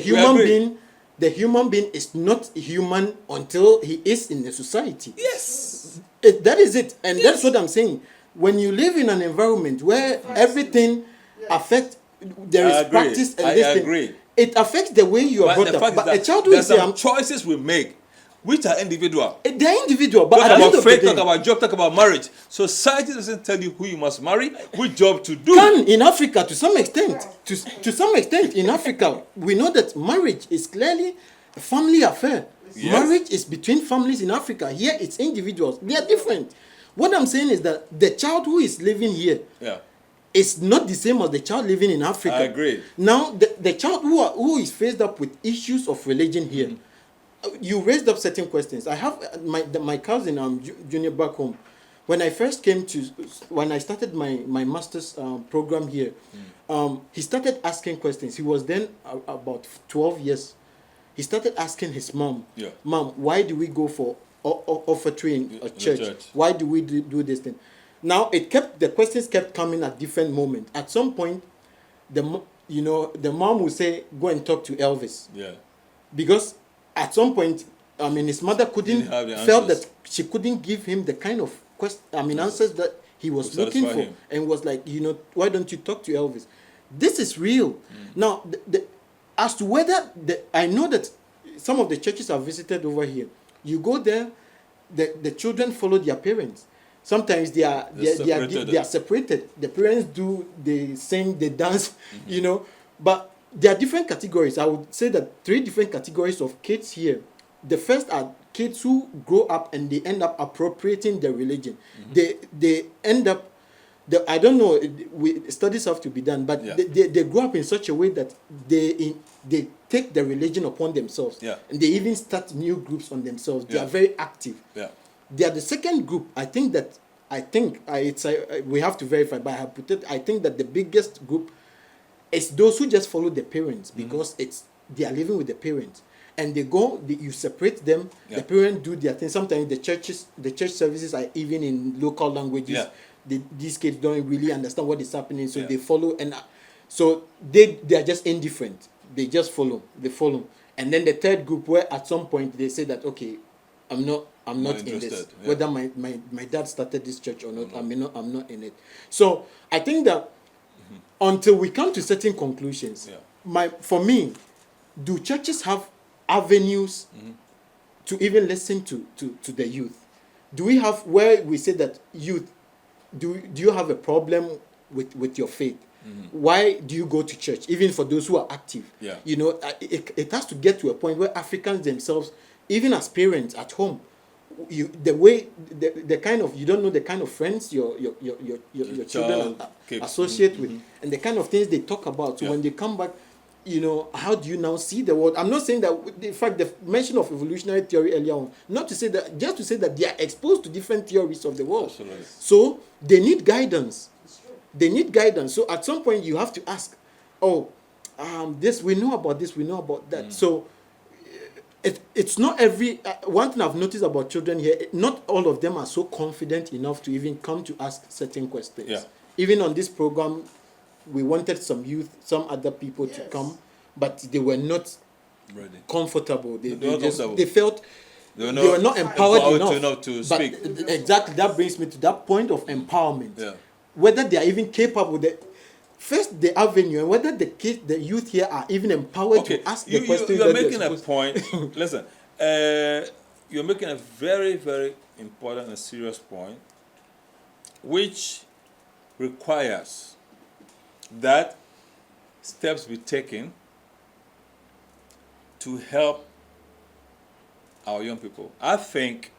[SPEAKER 3] human being is not human until he is in the society.
[SPEAKER 1] Yes.
[SPEAKER 3] That is it. And that's what I'm saying. When you live in an environment where everything affects, there is practice and this thing, it affects the way you are brought up. But a child will say,
[SPEAKER 1] choices we make, which are individual.
[SPEAKER 3] They're individual. But
[SPEAKER 1] talk about faith, talk about job, talk about marriage. Society doesn't tell you who you must marry, which job to do.
[SPEAKER 3] In Africa, to some extent, in Africa, we know that marriage is clearly a family affair. Yes. Marriage is between families in Africa. Here, it's individuals. They are different. What I'm saying is that the child who is living here is not the same as the child living in Africa.
[SPEAKER 1] I agree.
[SPEAKER 3] Now, the child who is faced up with issues of religion here, you raised up certain questions. I have my cousin Junior back home. When I started my master's program here, he started asking questions. He was then about 12 years. He started asking his mom, "Mom, why do we go for offertory in a church? Why do we do this thing?" Now the questions kept coming at different moments. At some point, the mom would say, "Go and talk to Elvis," because at some point, his mother felt that she couldn't give him the kind of answers that he was looking for, and was like, why don't you talk to Elvis? This is real. Now, as to whether I know that some of the churches I've visited over here, you go there, the children follow their parents. Sometimes they are
[SPEAKER 1] Separated.
[SPEAKER 3] they are separated. The parents do, they sing, they dance, you know. But there are different categories. I would say that 3 different categories of kids here. The first are kids who grow up and they end up appropriating their religion. They end up, I don't know, studies have to be done, but
[SPEAKER 1] Yeah.
[SPEAKER 3] they grow up in such a way that they take the religion upon themselves.
[SPEAKER 1] Yeah.
[SPEAKER 3] And they even start new groups on themselves. They
[SPEAKER 1] Yeah.
[SPEAKER 3] are very active.
[SPEAKER 1] Yeah.
[SPEAKER 3] They are the second group. We have to verify, but I think that the biggest group is those who just follow the parents because they are living with the parents, and you separate them.
[SPEAKER 1] Yeah.
[SPEAKER 3] The parents do their thing. Sometimes the church services are even in local languages.
[SPEAKER 1] Yeah.
[SPEAKER 3] These kids don't really understand what is happening, so
[SPEAKER 1] Yeah.
[SPEAKER 3] they follow, and so they are just indifferent. They just follow. They follow, and then the third group, where at some point they say that, okay, I'm not in this.
[SPEAKER 1] interested, yeah.
[SPEAKER 3] Whether my dad started this church or not, I'm not in it. So I think that until we come to certain conclusions, for me, do churches have avenues to even listen to the youth? Do we have, where we say that youth, do you have a problem with your faith? Why do you go to church? Even for those who are active,
[SPEAKER 1] Yeah.
[SPEAKER 3] you know, it has to get to a point where Africans themselves, even as parents at home, you don't know the kind of friends your children associate with, and the kind of things they talk about. So when they come back, you know, how do you now see the world? I'm not saying that, in fact, the mention of evolutionary theory earlier on, not to say that, just to say that they are exposed to different theories of the world.
[SPEAKER 1] Absolutely.
[SPEAKER 3] So they need guidance. They need guidance. So at some point you have to ask, this, we know about this, we know about that. So it's not every one thing I've noticed about children here, not all of them are so confident enough to even come to ask certain questions.
[SPEAKER 1] Yeah.
[SPEAKER 3] Even on this program, we wanted some youth, some other people to come, but they were not
[SPEAKER 1] Ready.
[SPEAKER 3] comfortable. They
[SPEAKER 1] comfortable.
[SPEAKER 3] felt they were not empowered enough
[SPEAKER 1] to
[SPEAKER 3] but
[SPEAKER 1] speak.
[SPEAKER 3] Exactly, that brings me to that point of empowerment.
[SPEAKER 1] Yeah.
[SPEAKER 3] Whether they are even capable, first the avenue, and whether the youth here are even empowered to ask the questions.
[SPEAKER 1] You're making a point. Listen, you're making a very, very important and serious point, which requires that steps be taken to help our young people. I think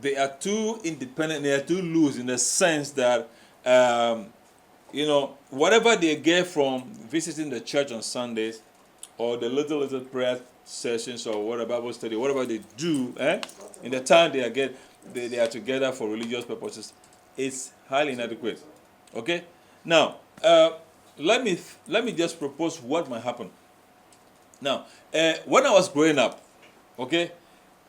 [SPEAKER 1] they are too independent, they are too loose in the sense that you know, whatever they get from visiting the church on Sundays, or the little prayer sessions, or whatever, Bible study, whatever they do, in the time they are together for religious purposes, it's highly inadequate. Okay? Now, let me just propose what might happen. Now, when I was growing up, okay,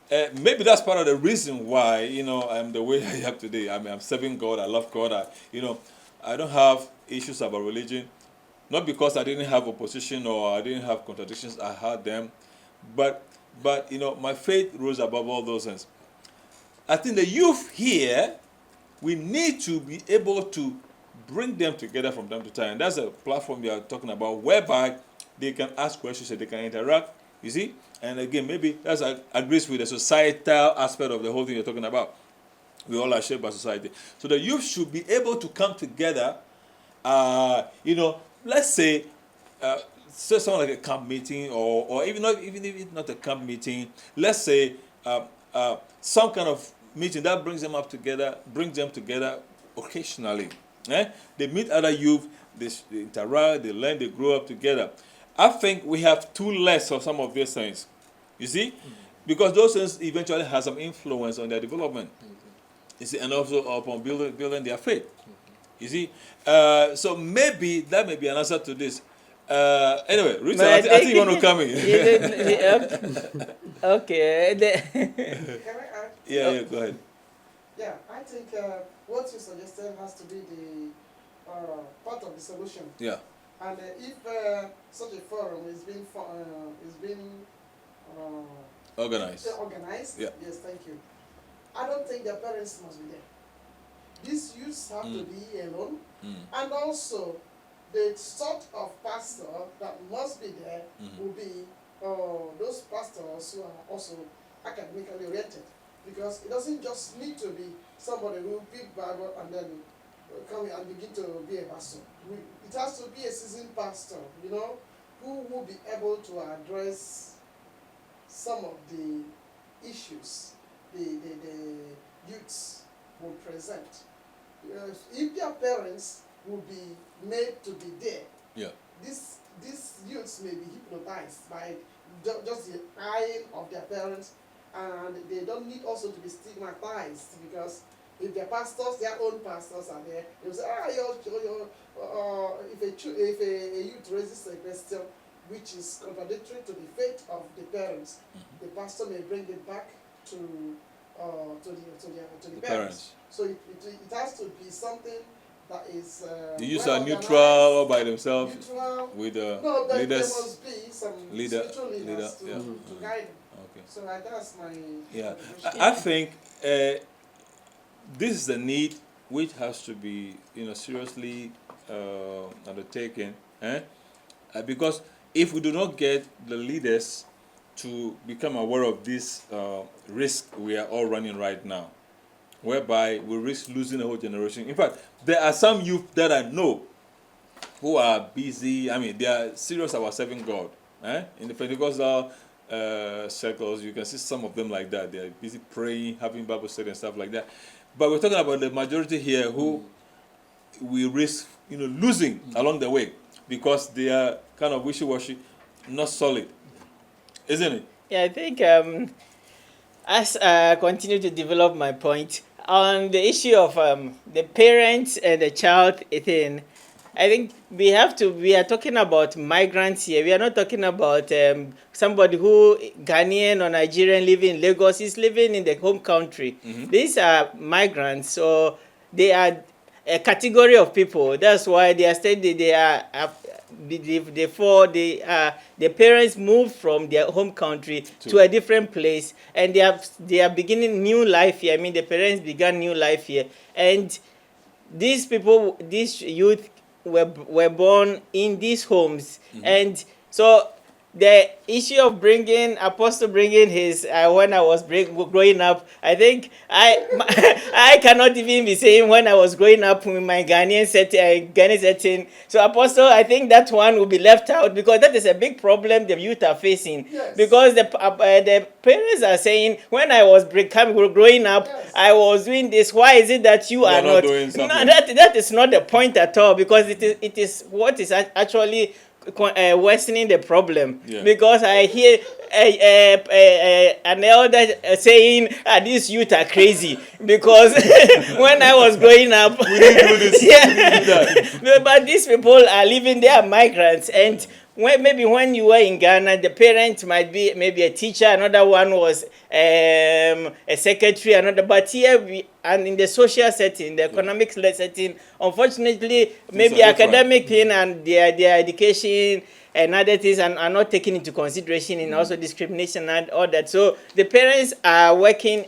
[SPEAKER 1] maybe that's part of the reason why, you know, I'm the way I am today. I mean, I'm serving God, I love God, I don't have issues about religion, not because I didn't have opposition or I didn't have contradictions. I had them, but you know, my faith rose above all those things. I think the youth here, we need to be able to bring them together from time to time. And that's a platform we are talking about, whereby they can ask questions and they can interact. You see, and again, maybe that's agrees with the societal aspect of the whole thing you're talking about. We all are shaped by society. So the youth should be able to come together, you know, let's say something like a camp meeting, or even if it's not a camp meeting, let's say some kind of meeting that brings them together occasionally. They meet other youth, they interact, they learn, they grow up together. I think we have too less of some of these things, you see, because those things eventually have some influence on their development. You see, and also upon building their faith. You see, so maybe that may be an answer to this. Anyway, Rita, I think you want to come in.
[SPEAKER 2] Okay.
[SPEAKER 4] Can I add?
[SPEAKER 1] Yeah, go ahead.
[SPEAKER 4] Yeah, I think what you suggested has to be the part of the solution.
[SPEAKER 1] Yeah.
[SPEAKER 4] And if such a forum is being
[SPEAKER 1] Organized.
[SPEAKER 4] Yeah. Yes, thank you. I don't think the parents must be there. These youths have to be alone, and also the sort of pastor that must be there will be those pastors who are also academically oriented. because it doesn't just need to be somebody who pick Bible and then come and begin to be a pastor. It has to be a seasoned pastor, you know, who will be able to address some of the issues the youths will present. If their parents will be made to be there,
[SPEAKER 1] Yeah.
[SPEAKER 4] these youths may be hypnotized by just the eyeing of their parents, and they don't need also to be stigmatized, because if their pastors, their own pastors are there, they will say, if a youth raises a question which is contradictory to the faith of the parents, the pastor may bring it back to the parents. So it has to be something that is
[SPEAKER 1] The youths
[SPEAKER 4] well
[SPEAKER 1] are neutral
[SPEAKER 4] organized,
[SPEAKER 1] all by themselves
[SPEAKER 4] neutral.
[SPEAKER 1] with the
[SPEAKER 4] No, there
[SPEAKER 1] leaders.
[SPEAKER 4] must be some spiritual leaders to guide them.
[SPEAKER 1] Okay.
[SPEAKER 4] So that's my
[SPEAKER 1] Yeah,
[SPEAKER 4] contribution.
[SPEAKER 1] I think this is a need which has to be, seriously undertaken, because if we do not get the leaders to become aware of this risk we are all running right now, whereby we risk losing a whole generation. In fact, there are some youth that I know who are busy. I mean, they are serious about serving God. In the Pentecostal circles, you can see some of them like that. They are busy praying, having Bible study and stuff like that. But we're talking about the majority here who we risk, losing along the way because they are kind of wishy-washy, not solid, isn't it?
[SPEAKER 2] Yeah, I think as I continue to develop my point on the issue of the parents and the child thing, I think we are talking about migrants here. We are not talking about somebody who Ghanaian or Nigerian living in Lagos is living in the home country. These are migrants, so they are a category of people. That's why they are stated they are the parents moved from their home country to a different place, and they are beginning new life here. I mean, the parents began new life here, and these people, these youth were born in these homes, and so the issue of bringing Apostle bringing his when I was growing up, I think I cannot even be saying when I was growing up in my Ghanaian setting. So Apostle, I think that one will be left out because that is a big problem the youth are facing.
[SPEAKER 4] Yes.
[SPEAKER 2] Because the parents are saying when I was growing up,
[SPEAKER 4] Yes.
[SPEAKER 2] I was doing this. Why is it that you are not
[SPEAKER 1] doing
[SPEAKER 2] No,
[SPEAKER 1] something?
[SPEAKER 2] that is not the point at all, because it is what is actually worsening the problem.
[SPEAKER 1] Yeah.
[SPEAKER 2] Because I hear an elder saying, these youth are crazy because when I was growing up,
[SPEAKER 1] We didn't do this.
[SPEAKER 2] yeah,
[SPEAKER 1] We didn't do that.
[SPEAKER 2] but these people are living, they are migrants, and when you were in Ghana, the parent might be maybe a teacher, another one was a secretary, but here and in the social setting, the economic setting, unfortunately, maybe
[SPEAKER 1] are different.
[SPEAKER 2] academic thing and their education and other things are not taken into consideration, and also discrimination and all that. So the parents are working,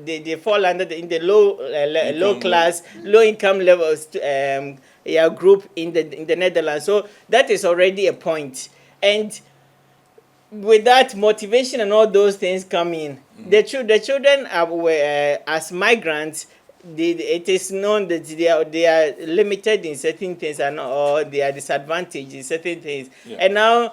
[SPEAKER 2] they fall under in the low class, low income levels group in the Netherlands. So that is already a point. And with that motivation and all those things come in, the children were as migrants. It is known that they are limited in certain things or they are disadvantaged in certain things.
[SPEAKER 1] Yeah.
[SPEAKER 2] And now,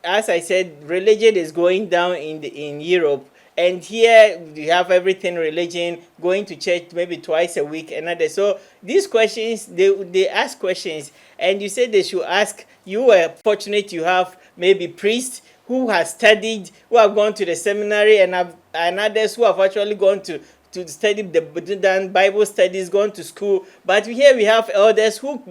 [SPEAKER 2] as I said, religion is going down in Europe. And here you have everything religion, going to church maybe twice a week, another. So these questions, they ask questions, and you said they should ask. You were fortunate you have maybe priests who have studied, who have gone to the seminary, and others who have actually gone to study done Bible studies, gone to school. But here we have elders who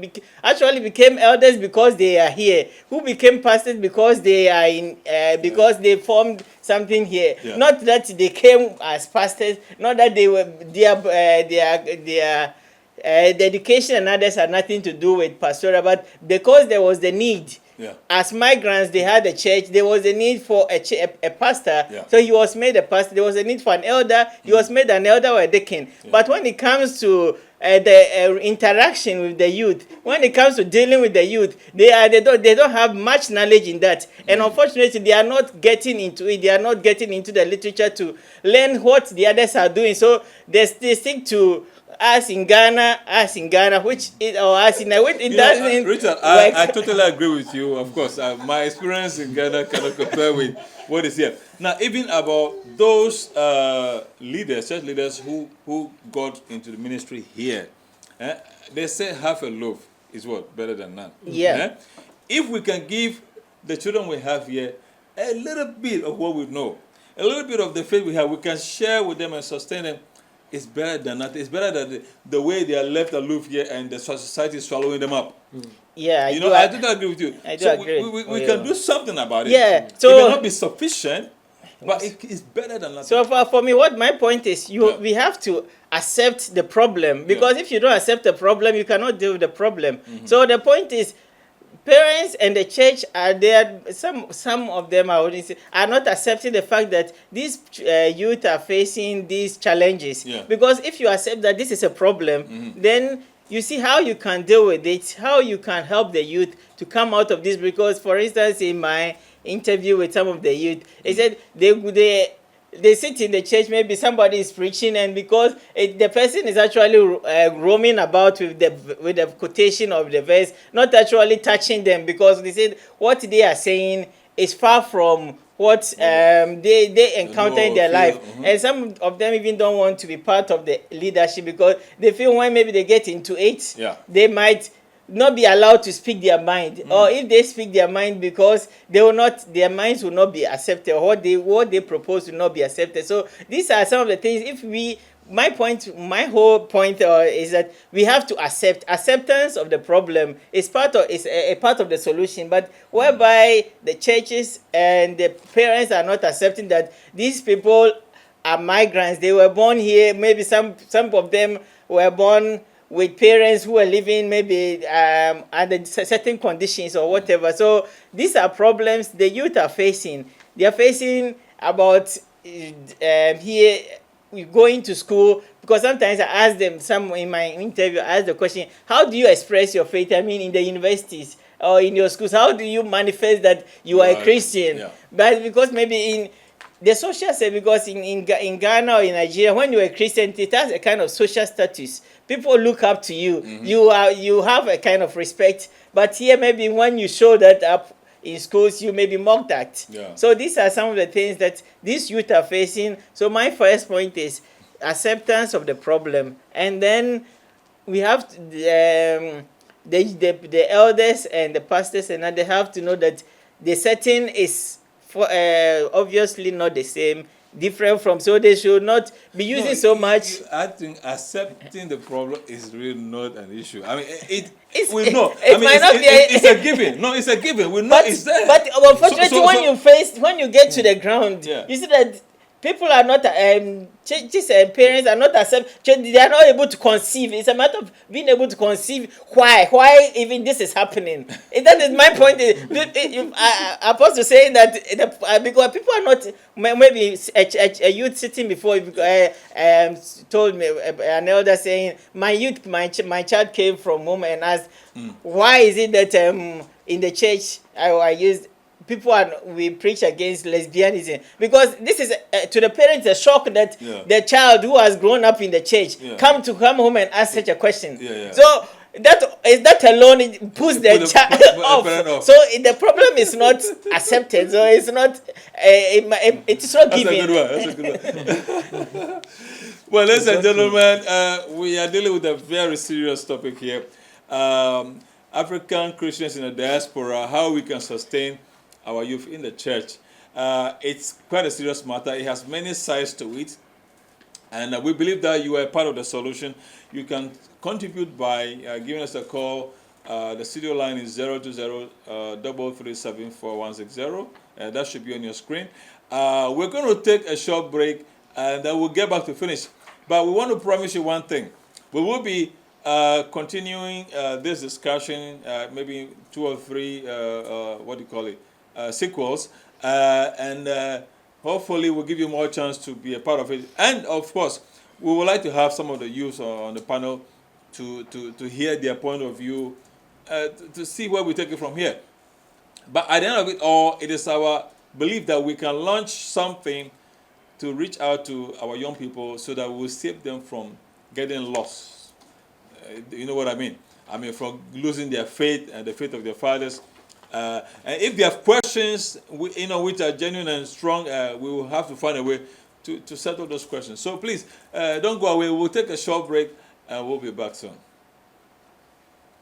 [SPEAKER 2] actually became elders because they are here, who became pastors because they are in because they formed something here.
[SPEAKER 1] Yeah.
[SPEAKER 2] Not that they came as pastors, not that they were their dedication and others had nothing to do with pastoral, but because there was the need.
[SPEAKER 1] Yeah.
[SPEAKER 2] As migrants, they had a church. There was a need for a pastor,
[SPEAKER 1] Yeah.
[SPEAKER 2] so he was made a pastor. There was a need for an elder. He was made an elder or a deacon.
[SPEAKER 1] Yeah.
[SPEAKER 2] But when it comes to the interaction with the youth. When it comes to dealing with the youth, they don't have much knowledge in that, and unfortunately, they are not getting into it. They are not getting into the literature to learn what the others are doing. So they stick to us in Ghana, which is, or us in which it doesn't.
[SPEAKER 1] Richard, I totally agree with you. Of course, my experience in Ghana cannot compare with what is here. Now, even about those leaders, church leaders who got into the ministry here, they say half a loaf is what? Better than none.
[SPEAKER 2] Yeah.
[SPEAKER 1] If we can give the children we have here a little bit of what we know, a little bit of the faith we have, we can share with them and sustain them. It's better than nothing. It's better than the way they are left aloof here and the society is swallowing them up.
[SPEAKER 2] Yeah,
[SPEAKER 1] I do agree with you.
[SPEAKER 2] I do
[SPEAKER 1] so
[SPEAKER 2] agree.
[SPEAKER 1] We can do something about it.
[SPEAKER 2] Yeah.
[SPEAKER 1] It
[SPEAKER 2] So
[SPEAKER 1] may not be sufficient, but it is better than nothing.
[SPEAKER 2] So for me, what my point is, we have to accept the problem, because if you don't accept the problem, you cannot deal with the problem. So the point is, parents and the church are there. Some of them are not accepting the fact that these youth are facing these challenges.
[SPEAKER 1] Yeah.
[SPEAKER 2] Because if you accept that this is a problem, then you see how you can deal with it, how you can help the youth to come out of this. Because, for instance, in my interview with some of the youth, they said they sit in the church, maybe somebody is preaching, and because the person is actually roaming about with the quotation of the verse, not actually touching them, because they said what they are saying is far from what they encounter in their life. And some of them even don't want to be part of the leadership, because they feel when maybe they get into it, they might not be allowed to speak their mind, or if they speak their mind, because their minds will not be accepted, or what they propose will not be accepted. So these are some of the things. My whole point is that we have to acceptance of the problem is a part of the solution, but whereby the churches and the parents are not accepting that these people are migrants. They were born here. Maybe some of them were born with parents who are living maybe under certain conditions or whatever. So these are problems the youth are facing. They are facing about here going to school, because sometimes I ask them, in my interview, I ask the question, how do you express your faith? I mean, in the universities or in your schools, how do you manifest that you are a Christian?
[SPEAKER 1] Yeah.
[SPEAKER 2] But because maybe in the social set, because in Ghana or in Nigeria, when you are a Christian, it has a kind of social status. People look up to you. You have a kind of respect. But here, maybe when you show that up in schools, you may be mocked at.
[SPEAKER 1] Yeah.
[SPEAKER 2] So these are some of the things that these youth are facing. So my first point is acceptance of the problem, and then we have to, the elders and the pastors, and they have to know that the setting is obviously not the same, different from, so they should not be using so much.
[SPEAKER 1] I think accepting the problem is really not an issue. I mean, it's a given. No, it's a given. We know it's there.
[SPEAKER 2] But unfortunately, when you get to the ground, you see that people are not churches and parents are not they are not able to conceive. It's a matter of being able to conceive why even this is happening. That is my point. I'm supposed to say that because people are not, maybe a youth sitting before told me, an elder saying, my child came from home and asked, why is it that in the church I used we preach against lesbianism, because this is to the parents a shock that the child who has grown up in the church come home and ask such a question. So that alone puts the child off. So the problem is not accepted. So it's not it's not given.
[SPEAKER 1] That's a good one. Well, ladies and gentlemen, we are dealing with a very serious topic here. African Christians in the diaspora, how we can sustain our youth in the church. It's quite a serious matter. It has many sides to it. And we believe that you are part of the solution. You can contribute by giving us a call. The studio line is 020-337-4160. That should be on your screen. We're going to take a short break, and then we'll get back to finish. But we want to promise you one thing. We will be continuing this discussion, maybe 2 or 3, sequels, and hopefully we'll give you more chance to be a part of it. And of course, we would like to have some of the youth on the panel to hear their point of view, to see where we take it from here. But at the end of it all, it is our belief that we can launch something to reach out to our young people so that we will save them from getting lost. You know what I mean? I mean, from losing their faith and the faith of their fathers. And if they have questions, which are genuine and strong, we will have to find a way to settle those questions. So please, don't go away. We'll take a short break and we'll be back soon.